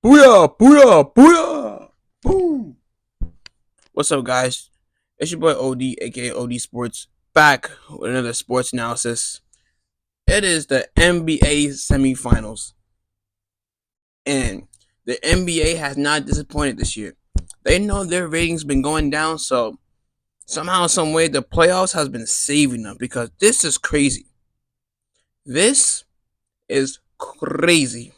Booyah! Booyah! Booyah! Boom! What's up, guys? It's your boy OD, aka OD Sports, back with another sports analysis. It is the NBA semifinals, and the NBA has not disappointed this year. They know their ratings been going down, so somehow, some way, the playoffs has been saving them because this is crazy. This is crazy.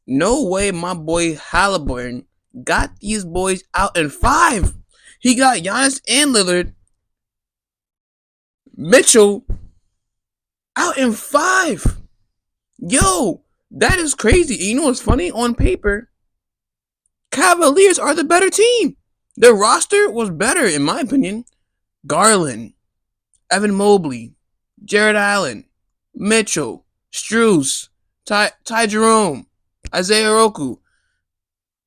No way my boy Halliburton got these boys out in 5. He got Giannis and Lillard, Mitchell out in 5. Yo, that is crazy. And you know what's funny? On paper, Cavaliers are the better team. Their roster was better, in my opinion. Garland, Evan Mobley, Jared Allen, Mitchell, Strus, Ty Jerome, Isaiah Roku.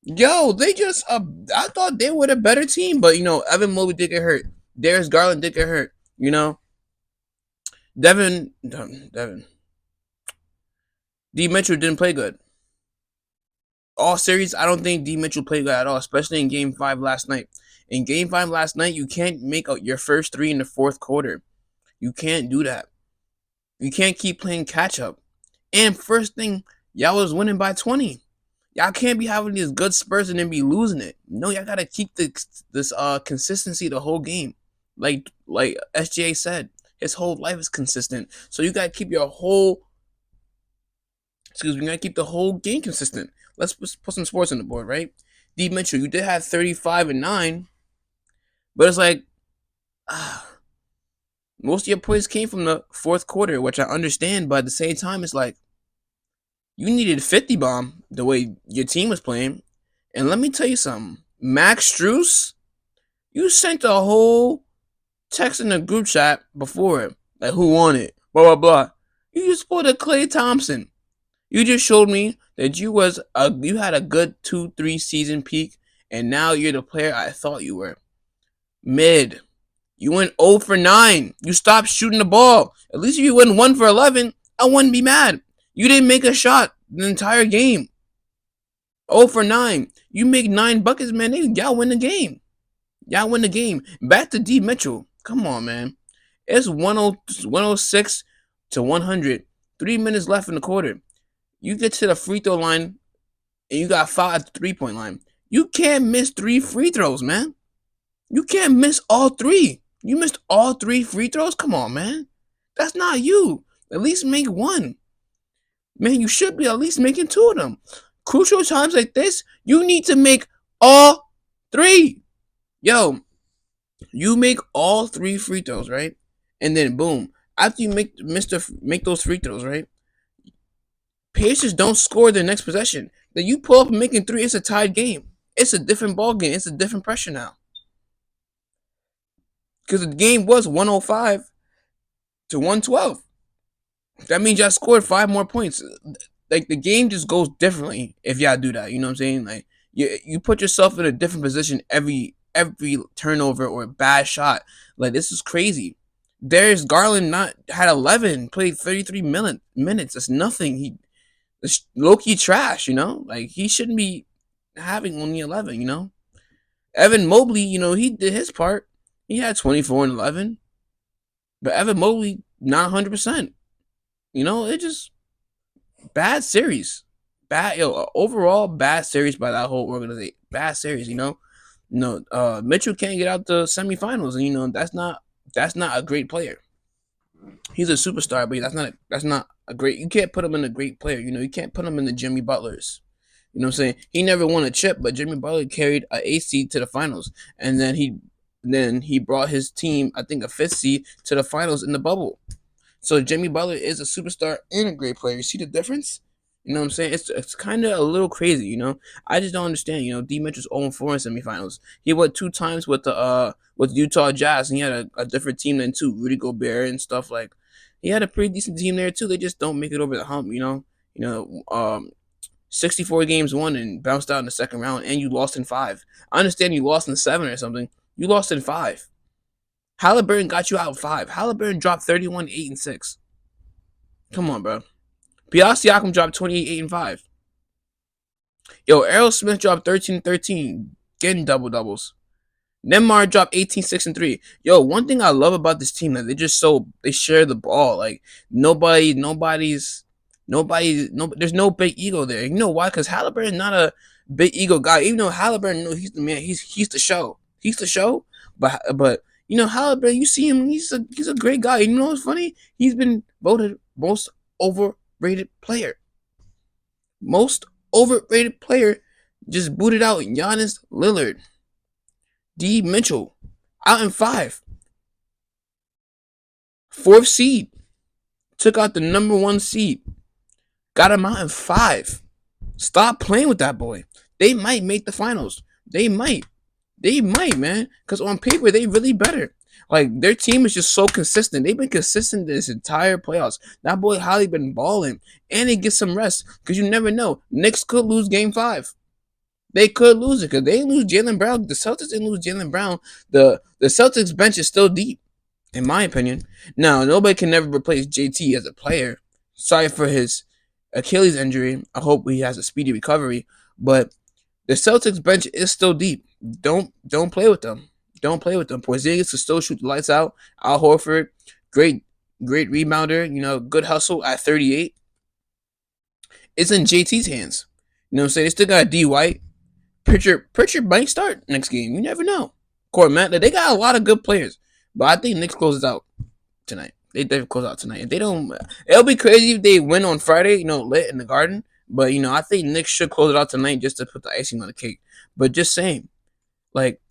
Yo, they just I thought they were the better team, but Evan Mobley did get hurt. Darius Garland did get hurt. Devin D Mitchell didn't play good. All series, I don't think D Mitchell played good at all, especially in Game 5 last night. In Game 5 last night, you can't make out your first 3 in the fourth quarter. You can't do that. You can't keep playing catch up. And first thing, y'all was winning by 20. Y'all can't be having these good spurts and then be losing it. No, y'all gotta keep this consistency the whole game. Like SGA said, his whole life is consistent. So you gotta keep you gotta keep the whole game consistent. Let's put some sports on the board, right? D Mitchell, you did have 35 and 9, but it's like most of your points came from the fourth quarter, which I understand, but at the same time, it's like you needed 50 bomb the way your team was playing. And let me tell you something. Max Strus, you sent a whole text in the group chat before it. Like, who won it? Blah, blah, blah. You just pulled a Klay Thompson. You just showed me that you had a good 2-3 season peak, and now you're the player I thought you were. Mid. You went 0 for 9. You stopped shooting the ball. At least if you went 1 for 11, I wouldn't be mad. You didn't make a shot the entire game. 0 for 9. You make 9 buckets, man. Y'all win the game. Y'all win the game. Back to D Mitchell. Come on, man. It's 106 to 100. 3 minutes left in the quarter. You get to the free throw line, and you got fouled at the 3-point line. You can't miss 3 free throws, man. You can't miss all 3. You missed all 3 free throws? Come on, man. That's not you. At least make 1. Man, you should be at least making 2 of them. Crucial times like this, you need to make all 3. Yo, you make all 3 free throws, right? And then boom, after you make those free throws, right? Pacers don't score the next possession. Then you pull up and making 3, it's a tied game. It's a different ball game. It's a different pressure now. Because the game was 105 to 112. That means y'all scored 5 more points. Like, the game just goes differently if y'all do that. You know what I'm saying? Like, you put yourself in a different position every turnover or bad shot. Like, this is crazy. Darius Garland had 11, played 33 minutes. That's nothing. It's low-key trash, Like, he shouldn't be having only 11, Evan Mobley, he did his part. He had 24 and 11. But Evan Mobley, not 100%. It just bad series. Overall bad series by that whole organization. Bad series, Mitchell can't get out the semifinals, and that's not a great player. He's a superstar, but that's not a great. You can't put him in a great player. You can't put him in the Jimmy Butlers. You know what I'm saying? He never won a chip, but Jimmy Butler carried an 8th seed to the finals, and then he brought his team, I think, a 5th seed to the finals in the bubble. So Jimmy Butler is a superstar and a great player. You see the difference? You know what I'm saying? It's kind of a little crazy, I just don't understand. D Mitchell's 0-4 in semifinals. He went 2 times with the Utah Jazz, and he had a different team than 2, Rudy Gobert and stuff. Like, he had a pretty decent team there too. They just don't make it over the hump, 64 games won and bounced out in the second round, and you lost in 5. I understand you lost in 7 or something. You lost in 5. Halliburton got you out 5. Halliburton dropped 31, 8, and 6. Come on, bro. Siakam dropped 28, 8, and 5. Yo, Errol Smith dropped 13-13, getting double doubles. Neymar dropped 18, 6, and 3. Yo, one thing I love about this team that they share the ball. Like there's no big ego there. You know why? Because Halliburton not a big ego guy. Even though Halliburton knows he's the man, he's the show. He's the show. But Halliburton, you see him, he's a great guy. You know what's funny? He's been voted most overrated player. Most overrated player just booted out Giannis Lillard. D. Mitchell out in 5. Fourth seed. Took out the number 1 seed. Got him out in 5. Stop playing with that boy. They might make the finals. They might. They might, man. Because on paper, they really better. Like, their team is just so consistent. They've been consistent this entire playoffs. That boy Hali been balling. And they get some rest. Because you never know. Knicks could lose game 5. They could lose it because they lose Jaylen Brown. The Celtics didn't lose Jaylen Brown. The Celtics bench is still deep, in my opinion. Now, nobody can never replace JT as a player. Sorry for his Achilles injury. I hope he has a speedy recovery. But the Celtics bench is still deep. Don't play with them. Don't play with them. Porzingis can still shoot the lights out. Al Horford, great rebounder. Good hustle at 38. It's in JT's hands. You know what I'm saying? They still got D White. Pritchard might start next game. You never know. Cormatt, they got a lot of good players. But I think Knicks closes out tonight. They definitely close out tonight. If they don't, it'll be crazy if they win on Friday, lit in the Garden. But, I think Knicks should close it out tonight just to put the icing on the cake. But just saying, like,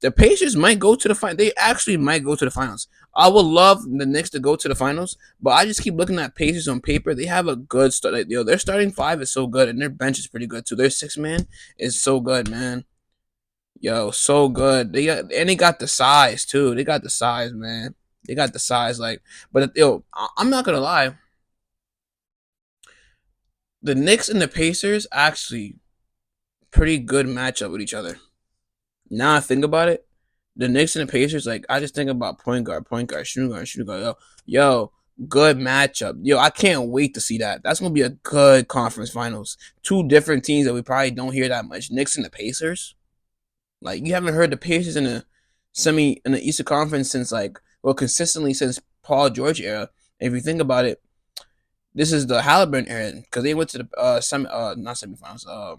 the Pacers might go to the final. They actually might go to the finals. I would love the Knicks to go to the finals, but I just keep looking at Pacers on paper. They have a good start. Like, their starting 5 is so good, and their bench is pretty good too. Their 6-man is so good, man. Yo, so good. They got the size too. They got the size, man. They got the size, but I'm not gonna lie. The Knicks and the Pacers actually pretty good matchup with each other. Now I think about it, the Knicks and the Pacers, I just think about point guard, shooting guard. Yo, good matchup. Yo, I can't wait to see that. That's gonna be a good conference finals. 2 different teams that we probably don't hear that much. Knicks and the Pacers. Like, you haven't heard the Pacers in the Eastern Conference since consistently since Paul George era. If you think about it, this is the Halliburton era because they went to the not semifinals,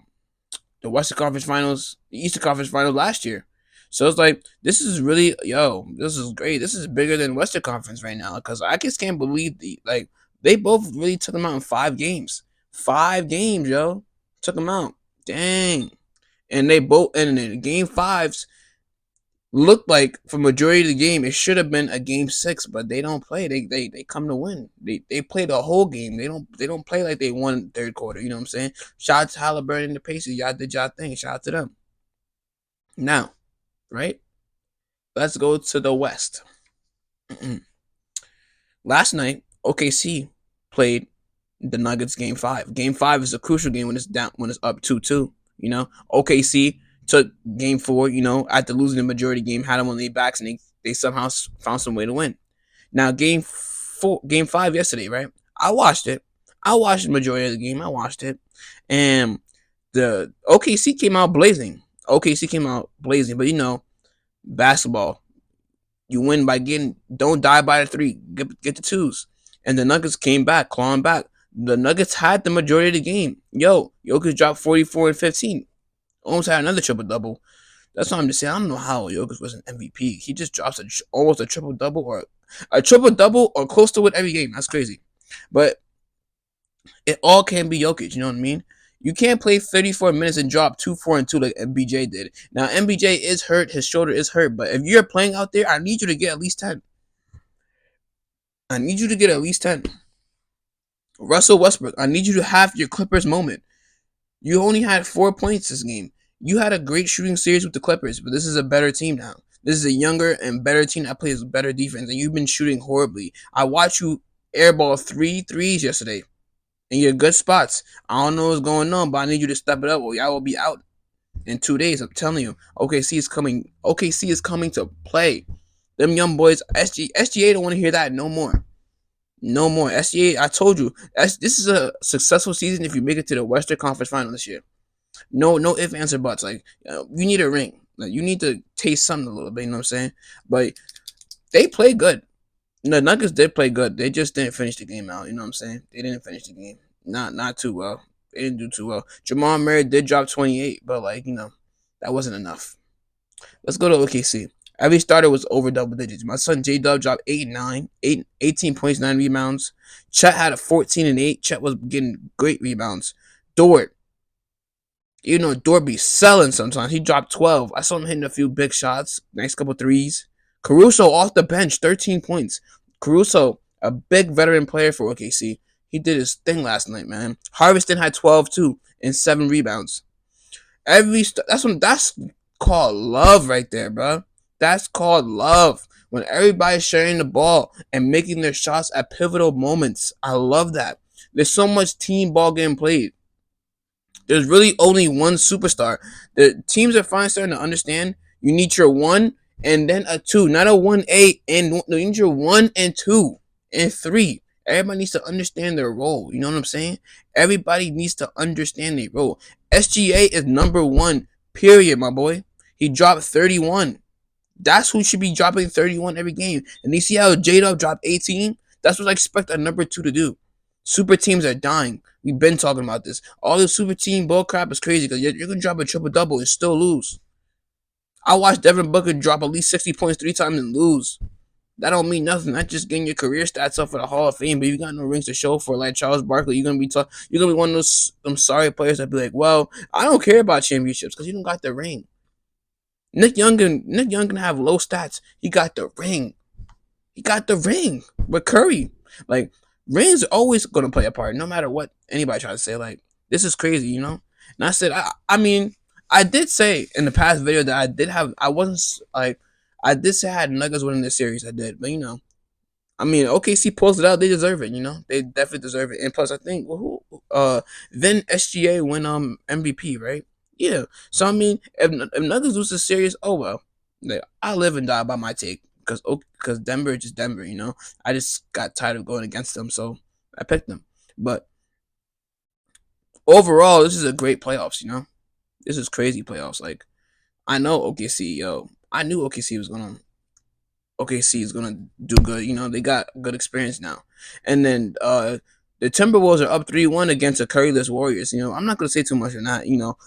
the Western Conference Finals, the Eastern Conference Finals last year. So it's this is really, this is great. This is bigger than Western Conference right now because I just can't believe they both really took them out in 5 games. 5 games, yo. Took them out. Dang. And they both, and in game 5s, looked like for majority of the game it should have been a game 6, but they don't play. They come to win. They play the whole game. They don't play like they won third quarter. You know what I'm saying? Shout out to Halliburton and the Pacers. Y'all did y'all thing. Shout out to them. Now, right? Let's go to the West. Last night, OKC played the Nuggets game 5. Game 5 is a crucial game when it's up 2-2. OKC took game 4, after losing the majority game, had them on their backs, and they somehow found some way to win. Now, game 5 yesterday, right? I watched it. I watched the majority of the game. I watched it. And the OKC came out blazing. But, basketball, you win by don't die by the 3. Get the 2s. And the Nuggets came back, clawing back. The Nuggets had the majority of the game. Jokic dropped 44 and 15. Almost had another triple-double. That's what I'm just saying. I don't know how Jokic was an MVP. He just drops almost a triple-double or close to it every game. That's crazy. But it all can be Jokic, you know what I mean? You can't play 34 minutes and drop 2, 4, and 2 like MBJ did. Now, MBJ is hurt. His shoulder is hurt. But if you're playing out there, I need you to get at least 10. Russell Westbrook, I need you to have your Clippers moment. You only had 4 points this game. You had a great shooting series with the Clippers, but this is a better team now. This is a younger and better team that plays better defense, and you've been shooting horribly. I watched you airball 3 threes yesterday in your good spots. I don't know what's going on, but I need you to step it up or y'all will be out in 2 days. I'm telling you, OKC is coming. OKC is coming to play. Them young boys, SGA don't want to hear that no more. No more. SGA, I told you, this is a successful season if you make it to the Western Conference Final this year. No ifs, ands, or buts. Like you need a ring. Like you need to taste something a little bit. You know what I'm saying? But they played good. The Nuggets did play good. They just didn't finish the game out. You know what I'm saying? They didn't finish the game. Not too well. They didn't do too well. Jamal Murray did drop 28, but like that wasn't enough. Let's go to OKC. Every starter was over double digits. My son J Dub dropped 18 points, 9 rebounds. Chet had a 14 and 8. Chet was getting great rebounds. Dort, Dort be selling sometimes. He dropped 12. I saw him hitting a few big shots. Nice couple threes. Caruso off the bench, 13 points. Caruso, a big veteran player for OKC. He did his thing last night, man. Harveston had 12 too and 7 rebounds. That's called love right there, bro. That's called love. When everybody's sharing the ball and making their shots at pivotal moments. I love that. There's so much team ball getting played. There's really only one superstar. The teams are finally starting to understand you need your one and then a two, not a 1A and no, you need your one and two and three. Everybody needs to understand their role. You know what I'm saying? Everybody needs to understand their role. SGA is number one, period, my boy. He dropped 31. That's who should be dropping 31 every game. And you see how J-Dub dropped 18? That's what I expect a number two to do. Super teams are dying. We've been talking about this. All this super team bull crap is crazy because you're going to drop a triple-double and still lose. I watched Devin Booker drop at least 60 points 3 times and lose. That don't mean nothing. That's just getting your career stats up for the Hall of Fame. But you got no rings to show for like Charles Barkley. You're gonna be one of those sorry players that be like, well, I don't care about championships because you don't got the ring. Nick Young can have low stats. He got the ring. He got the ring with Curry. Like rings are always gonna play a part, no matter what anybody tries to say. Like this is crazy, And I said, I mean, I did say in the past video that I wasn't like, I did say I had Nuggets winning this series. I did, but I mean, OKC posted out. They deserve it. They definitely deserve it. And plus, I think then SGA win MVP, right? Yeah. So I mean, if Nuggets lose the series, oh well. Like, I live and die by my take because Denver is just Denver. I just got tired of going against them, so I picked them. But overall, this is a great playoffs. This is crazy playoffs. Like I know OKC, I knew OKC is gonna do good. They got good experience now. And then the Timberwolves are up 3-1 against the Curryless Warriors. I'm not gonna say too much on that.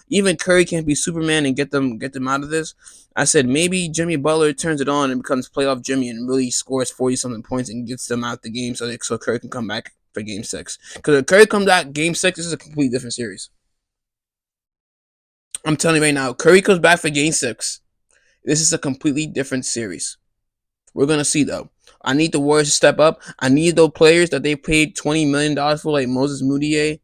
Even Curry can't be Superman and get them out of this. I said maybe Jimmy Butler turns it on and becomes playoff Jimmy and really scores 40-something points and gets them out the game so Curry can come back for Game 6. Because if Curry comes back Game 6, this is a completely different series. I'm telling you right now, Curry comes back for Game 6. This is a completely different series. We're going to see, though. I need the Warriors to step up. I need those players that they paid $20 million for, like Moses Moutier,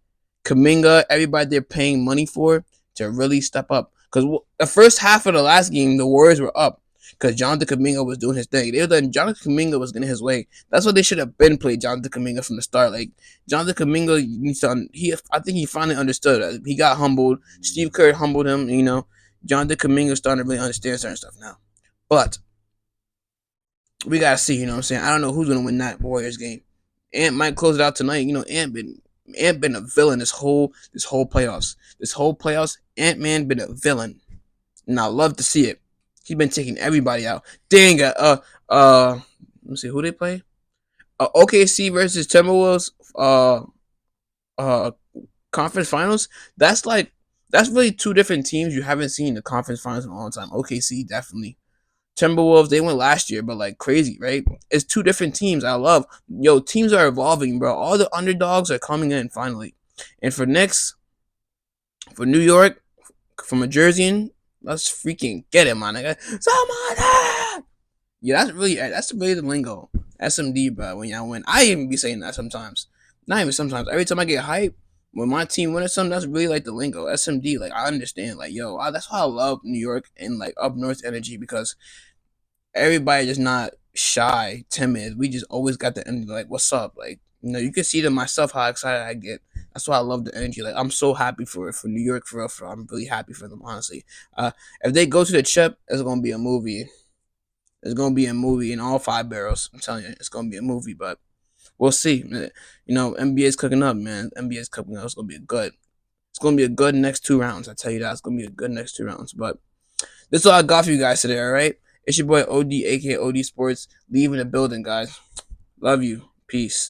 Kuminga, everybody they're paying money for, to really step up. Because the first half of the last game, the Warriors were up because Jonathan Kuminga was doing his thing. They were letting Jonathan Kuminga was getting his way. That's what they should have been played Jonathan Kuminga from the start. Like, Jonathan Kuminga needs to, I think he finally understood. He got humbled. Steve Kerr humbled him, Jonathan Kuminga starting to really understand certain stuff now. But we gotta see, you know what I'm saying? I don't know who's gonna win that Warriors game. Ant might close it out tonight. Ant been a villain this whole playoffs. This whole playoffs, Ant-Man been a villain. And I love to see it. He's been taking everybody out. Dang it. Let me see who they play. OKC versus Timberwolves conference finals. That's really two different teams you haven't seen in the conference finals in a long time. OKC definitely. Timberwolves, they went last year, but like crazy, right? It's two different teams. I love, teams are evolving, bro. All the underdogs are coming in finally. And for New York, from a Jerseyan, let's freaking get it, man. Somebody! Yeah, that's really the lingo. SMD, bro. When y'all win, I even be saying that sometimes. Not even sometimes. Every time I get hyped, when my team wins something, that's really like the lingo. SMD, like I understand, like that's why I love New York and like up north energy because everybody just not shy, timid. We just always got the energy, like, what's up? Like, you can see to myself how excited I get. That's why I love the energy. Like, I'm so happy for New York, for real. I'm really happy for them, honestly. If they go to the chip, it's going to be a movie. It's going to be a movie in all 5 barrels. I'm telling you, it's going to be a movie, but we'll see. NBA's cooking up, man. NBA's cooking up. It's going to be good. gonna be a good next 2 rounds. I tell you that it's gonna be a good next 2 rounds. But this is all I got for you guys today. All right, it's your boy OD, aka OD Sports, leaving the building, guys. Love you. Peace.